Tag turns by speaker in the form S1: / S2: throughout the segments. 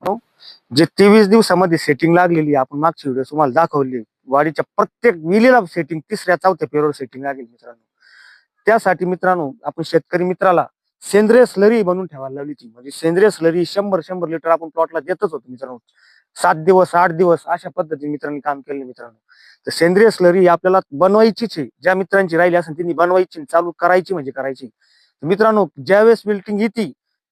S1: हो? जे 23 दिवसामध्ये सेटिंग लागलेली आपण मागची व्हिडिओ तुम्हाला दाखवली. वाढीच्या प्रत्येक विलीला सेटिंग तिसऱ्या चौथ्या पेरूवर सेटिंग लागेल मित्रांनो. त्यासाठी मित्रांनो आपण शेतकरी मित्राला सेंद्रिय स्लरी बनवून ठेवायला लावली ती. म्हणजे सेंद्रिय स्लरी 100 लिटर आपण प्लॉटला देतच होतो मित्रांनो. 7 दिवस 8 दिवस अशा पद्धतीने मित्रांनी काम केलं मित्रांनो. तर सेंद्रिय स्लरी आपल्याला बनवायचीच आहे. ज्या मित्रांची राहिली असेल त्यांनी बनवायची, चालू करायची म्हणजे करायची. मित्रांनो ज्यावेळेस मिल्टिंग येते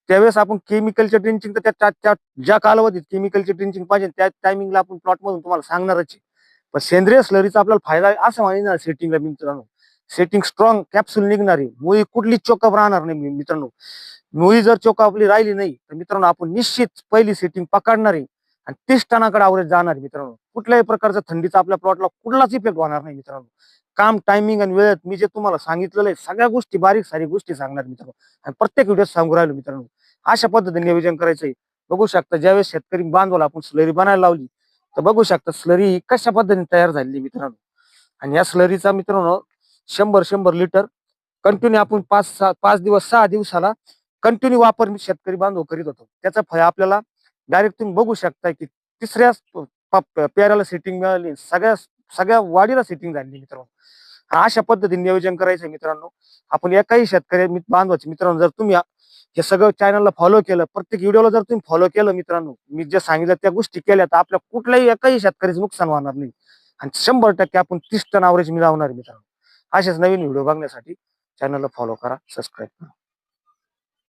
S1: त्यावेळेस आपण केमिकलच्या ड्रिंचिंग तर त्या ज्या कालावधीत केमिकलची ड्रिंचिंग पाहिजे त्या टायमिंगला आपण प्लॉट मधून तुम्हाला सांगणारच आहे. पण सेंद्रिय स्लरीचा आपल्याला फायदा आहे असं म्हणणार सेटिंगला मित्रांनो. सेटिंग स्ट्रॉंग कॅप्सूल निघणारी मुळी कुठली चोकअप राहणार नाही मित्रांनो. मुळी जर चोकअपली राहिली नाही तर मित्रांनो आपण निश्चित पहिली सेटिंग पकडणारी आणि 30 टनाकडे आवरेज जाणार मित्रांनो. कुठल्याही प्रकारचा थंडीचा आपल्या प्लॉटला कुठलाच इफेक्ट होणार नाही मित्रांनो. काम टायमिंग आणि वेळेत मी जे तुम्हाला सांगितलेलं आहे सगळ्या गोष्टी बारीक सारी गोष्टी सांगणार मित्रांनो. आणि प्रत्येक व्हिडिओ सांगू राहिलो मित्रांनो. अशा पद्धतीने नियोजन करायचंय. बघू शकता ज्यावेळेस शेतकरी बांधवाला आपण स्लरी बनायला लावली तर बघू शकता स्लरी कशा पद्धतीने तयार झालेली मित्रांनो. आणि या स्लरीचा मित्रांनो 100 लिटर कंटिन्यू आपण 5 दिवस 6 दिवसाला कंटिन्यू वापर मी शेतकरी बांधव करीत होतो. त्याचं फळ आपल्याला डायरेक्ट तुम्ही बघू शकता की तिसऱ्या पेऱ्याला सेटिंग मिळाली, सगळ्या सगळ्या वाढीला सेटिंग झाली मित्रांनो. अशा पद्धतीने नियोजन करायचं मित्रांनो. आपण एकाही शेतकरी बांधवाचे मित्रांनो जर तुम्ही हे सगळं चॅनलला फॉलो केलं, प्रत्येक व्हिडिओला जर तुम्ही फॉलो केलं मित्रांनो, मी जे सांगितलं त्या गोष्टी केल्या तर आपल्या कुठल्याही एकाही शेतकऱ्याचं नुकसान होणार नाही. आणि 100% आपण 30 टन अवरेज मिळवणार मित्रांनो. असेच नवीन व्हिडिओ बघण्यासाठी चॅनलला फॉलो करा, सबस्क्राईब करा.